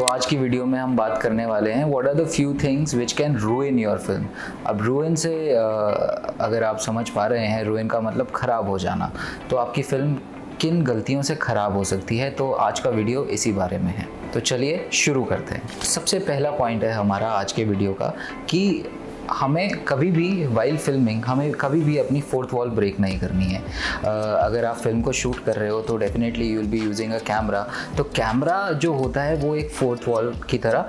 तो आज की वीडियो में हम बात करने वाले हैं what are the few things which can ruin your film. अब रूइन से अगर आप समझ पा रहे हैं, रूइन का मतलब ख़राब हो जाना। तो आपकी फ़िल्म किन गलतियों से ख़राब हो सकती है, तो आज का वीडियो इसी बारे में है। तो चलिए शुरू करते हैं। सबसे पहला पॉइंट है हमारा आज के वीडियो का कि हमें कभी भी वाइल फिल्मिंग हमें कभी भी अपनी फोर्थ वॉल ब्रेक नहीं करनी है। अगर आप फिल्म को शूट कर रहे हो तो definitely you will be using a camera. तो कैमरा जो होता है वो एक फोर्थ वॉल की तरह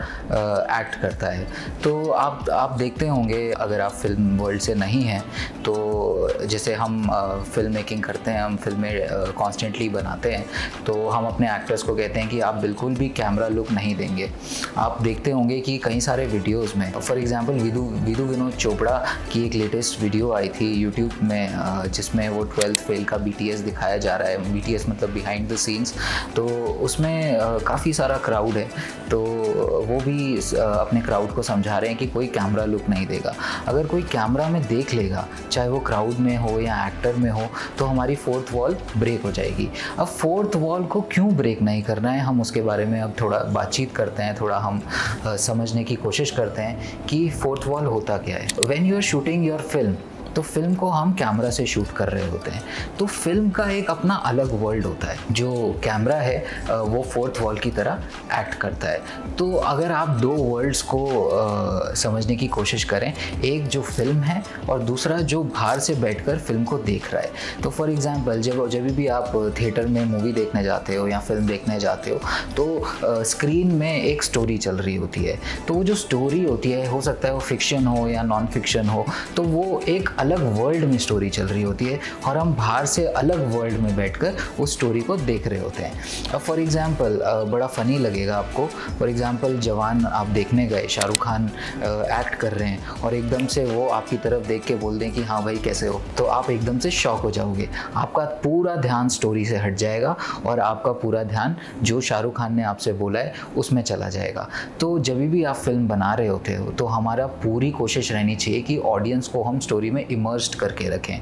एक्ट करता है। तो आप देखते होंगे, अगर आप फिल्म वर्ल्ड से नहीं हैं तो जैसे हम फिल्म मेकिंग करते हैं, हम फिल्में कॉन्स्टेंटली बनाते हैं, तो हम अपने एक्टर्स को कहते हैं कि आप बिल्कुल भी कैमरा लुक नहीं देंगे। आप देखते होंगे कि कई सारे वीडियोज़ में, फॉर एग्जाम्पल विनोद चोपड़ा की एक लेटेस्ट वीडियो आई थी यूट्यूब में जिसमें वो 12th फेल का BTS दिखाया जा रहा है। BTS मतलब बिहाइंड द सीन्स। तो उसमें काफ़ी सारा क्राउड है, तो वो भी अपने क्राउड को समझा रहे हैं कि कोई कैमरा लुक नहीं देगा। अगर कोई कैमरा में देख लेगा, चाहे वो क्राउड में हो या एक्टर में हो, तो हमारी फोर्थ वॉल ब्रेक हो जाएगी। अब फोर्थ वॉल को क्यों ब्रेक नहीं करना है, हम उसके बारे में अब थोड़ा बातचीत करते हैं, थोड़ा हम समझने की कोशिश करते हैं कि फोर्थ वॉल होता क्या है। When you are shooting your film, तो फिल्म को हम कैमरा से शूट कर रहे होते हैं, तो फिल्म का एक अपना अलग वर्ल्ड होता है। जो कैमरा है वो फोर्थ वॉल की तरह एक्ट करता है। तो अगर आप दो वर्ल्ड्स को समझने की कोशिश करें, एक जो फिल्म है और दूसरा जो बाहर से बैठकर फिल्म को देख रहा है। तो फॉर एग्जांपल जब भी आप थिएटर में मूवी देखने जाते हो या फिल्म देखने जाते हो, तो स्क्रीन में एक स्टोरी चल रही होती है। तो वो जो स्टोरी होती है, हो सकता है वो फिक्शन हो या नॉन फिक्शन हो, तो वो एक अलग वर्ल्ड में स्टोरी चल रही होती है और हम बाहर से अलग वर्ल्ड में बैठकर उस स्टोरी को देख रहे होते हैं। अब फॉर एग्जांपल बड़ा फ़नी लगेगा आपको, फॉर एग्जांपल जवान आप देखने गए, शाहरुख खान एक्ट कर रहे हैं और एकदम से वो आपकी तरफ देख के बोल दें कि हाँ भाई कैसे हो, तो आप एकदम से शॉक हो जाओगे। आपका पूरा ध्यान स्टोरी से हट जाएगा और आपका पूरा ध्यान जो शाहरुख खान ने आपसे बोला है उसमें चला जाएगा। तो जब भी आप फिल्म बना रहे होते हो तो हमारा पूरी कोशिश रहनी चाहिए कि ऑडियंस को हम स्टोरी में इमर्स्ड करके रखें,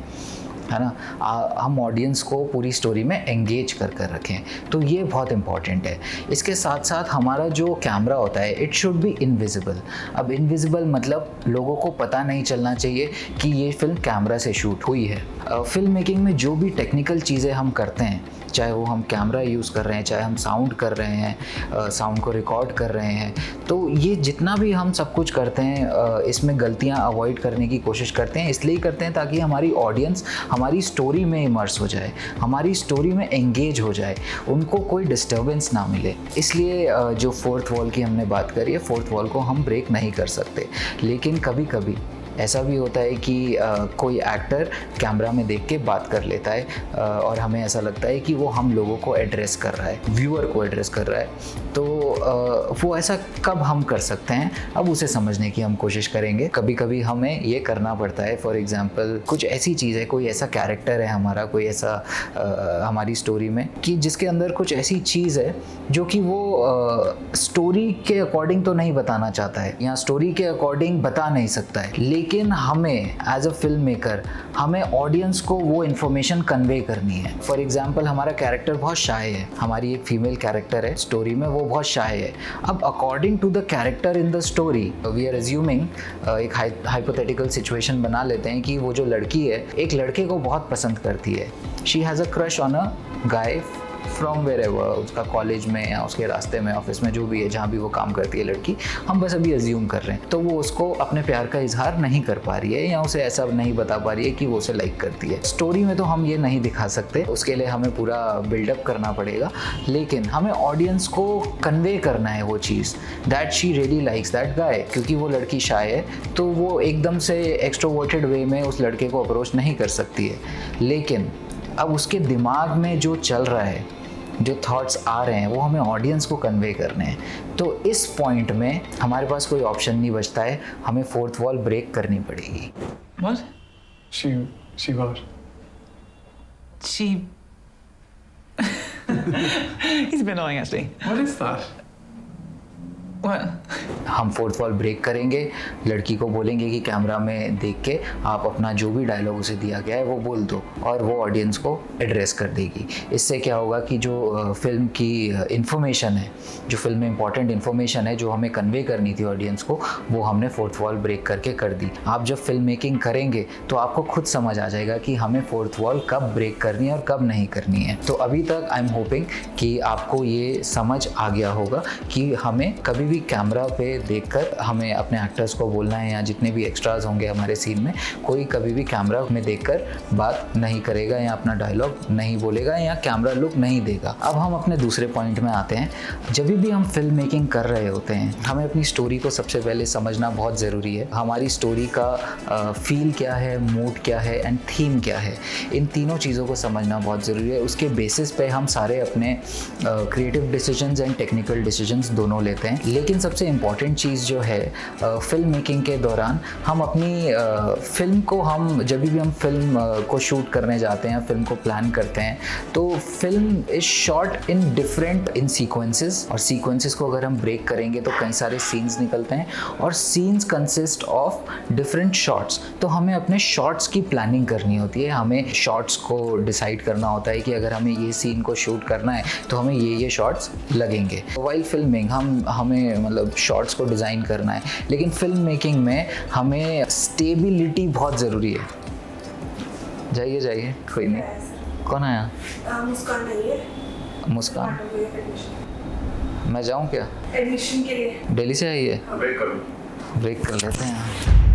है ना। हम ऑडियंस को पूरी स्टोरी में एंगेज कर रखें, तो ये बहुत इंपॉर्टेंट है। इसके साथ साथ हमारा जो कैमरा होता है, इट शुड बी इनविजिबल। अब इनविजिबल मतलब लोगों को पता नहीं चलना चाहिए कि ये फिल्म कैमरा से शूट हुई है। फिल्म मेकिंग में जो भी टेक्निकल चीज़ें हम करते हैं, चाहे वो हम कैमरा यूज़ कर रहे हैं, चाहे हम साउंड कर रहे हैं, साउंड को रिकॉर्ड कर रहे हैं, तो ये जितना भी हम सब कुछ करते हैं, इसमें गलतियां अवॉइड करने की कोशिश करते हैं। इसलिए करते हैं ताकि हमारी ऑडियंस हमारी स्टोरी में इमर्स हो जाए, हमारी स्टोरी में एंगेज हो जाए, उनको कोई डिस्टर्बेंस ना मिले। इसलिए जो फोर्थ वॉल की हमने बात करी है, फोर्थ वॉल को हम ब्रेक नहीं कर सकते। लेकिन कभी कभी ऐसा भी होता है कि कोई एक्टर कैमरा में देख के बात कर लेता है और हमें ऐसा लगता है कि वो हम लोगों को एड्रेस कर रहा है, व्यूअर को एड्रेस कर रहा है। तो वो ऐसा कब हम कर सकते हैं, अब उसे समझने की हम कोशिश करेंगे। कभी कभी हमें ये करना पड़ता है, फॉर एग्जांपल कुछ ऐसी चीज़ है, कोई ऐसा कैरेक्टर है हमारा, कोई ऐसा हमारी स्टोरी में कि जिसके अंदर कुछ ऐसी चीज़ है जो कि वो स्टोरी के अकॉर्डिंग तो नहीं बताना चाहता है या स्टोरी के अकॉर्डिंग बता नहीं सकता है, लेकिन हमें एज अ फिल्म मेकर हमें ऑडियंस को वो इन्फॉर्मेशन कन्वे करनी है। फॉर एग्जांपल हमारा कैरेक्टर बहुत शाय है, हमारी एक फीमेल कैरेक्टर है स्टोरी में, वो बहुत शाय है। अब according to the character in the story, we are assuming, एक हाइपोथेटिकल सिचुएशन बना लेते हैं कि वो जो लड़की है एक लड़के को बहुत पसंद करती है। She has a crush on a guy from wherever, उसका कॉलेज में या उसके रास्ते में, ऑफिस में, जो भी है, जहाँ भी वो काम करती है लड़की, हम बस अभी अज्यूम कर रहे हैं। तो वो उसको अपने प्यार का इजहार नहीं कर पा रही है या उसे ऐसा नहीं बता पा रही है कि वो उसे लाइक करती है। स्टोरी में तो हम ये नहीं दिखा सकते, उसके लिए हमें पूरा बिल्डअप करना पड़ेगा, लेकिन हमें ऑडियंस को कन्वे करना है वो चीज़, that she really likes that guy. क्योंकि वो लड़की शाय है तो वो एकदम से एक्सट्रोवर्टेड वे में उस लड़के को अप्रोच नहीं कर सकती है, लेकिन अब उसके दिमाग में जो चल रहा है, जो थॉट्स आ रहे हैं, वो हमें ऑडियंस को कन्वे करने हैं। तो इस पॉइंट में हमारे पास कोई ऑप्शन नहीं बचता है, हमें फोर्थ वॉल ब्रेक करनी पड़ेगी। What? She what? She. He's a bit annoying, actually. What is that? What? हम फोर्थ वॉल ब्रेक करेंगे, लड़की को बोलेंगे कि कैमरा में देख के आप अपना जो भी डायलॉग उसे दिया गया है वो बोल दो, और वो ऑडियंस को एड्रेस कर देगी। इससे क्या होगा कि जो फिल्म की इन्फॉर्मेशन है, जो फिल्म में इंपॉर्टेंट इन्फॉर्मेशन है जो हमें कन्वे करनी थी ऑडियंस को, वो हमने फोर्थ वॉल ब्रेक करके कर दी। आप जब फिल्म मेकिंग करेंगे तो आपको खुद समझ आ जाएगा कि हमें फोर्थ वॉल कब ब्रेक करनी है और कब नहीं करनी है। तो अभी तक आई एम होपिंग कि आपको ये समझ आ गया होगा कि हमें कभी भी कैमरा पे देखकर हमें अपने एक्टर्स को बोलना है, या जितने भी एक्स्ट्राज होंगे हमारे सीन में, कोई कभी भी कैमरा में देखकर बात नहीं करेगा या अपना डायलॉग नहीं बोलेगा या कैमरा लुक नहीं देगा। अब हम अपने दूसरे पॉइंट में आते हैं। जब भी हम फिल्म मेकिंग कर रहे होते हैं, हमें अपनी स्टोरी को सबसे पहले समझना बहुत ज़रूरी है। हमारी स्टोरी का फील क्या है, मूड क्या है एंड थीम क्या है, इन तीनों चीज़ों को समझना बहुत ज़रूरी है। उसके बेसिस पे हम सारे अपने creative decisions and technical decisions दोनों लेते हैं। लेकिन सबसे इम्पॉर्टेंट चीज़ जो है फिल्म मेकिंग के दौरान, हम अपनी फिल्म को, हम जब भी हम फिल्म को शूट करने जाते हैं, फिल्म को प्लान करते हैं, तो film is shot in different in sequences, और सीक्वेंसेस को अगर हम ब्रेक करेंगे तो कई सारे सीन्स निकलते हैं, और scenes consist of different shots. तो हमें अपने शॉट्स की प्लानिंग करनी होती है, हमें शॉट्स को डिसाइड करना होता है कि अगर हमें ये सीन को शूट करना है तो हमें ये शॉट्स लगेंगे। वाइल फिल्मिंग हमें मतलब शॉट्स को डिज़ाइन करना है, लेकिन फिल्म मेकिंग में हमें स्टेबिलिटी बहुत ज़रूरी है। जाइए जाइए, कोई नहीं। कौन आया? मुस्कान नहीं है। मुस्कान, मैं जाऊँ क्या? एडमिशन के लिए। दिल्ली से आई है? ब्रेक करो। ब्रेक कर लेते हैं।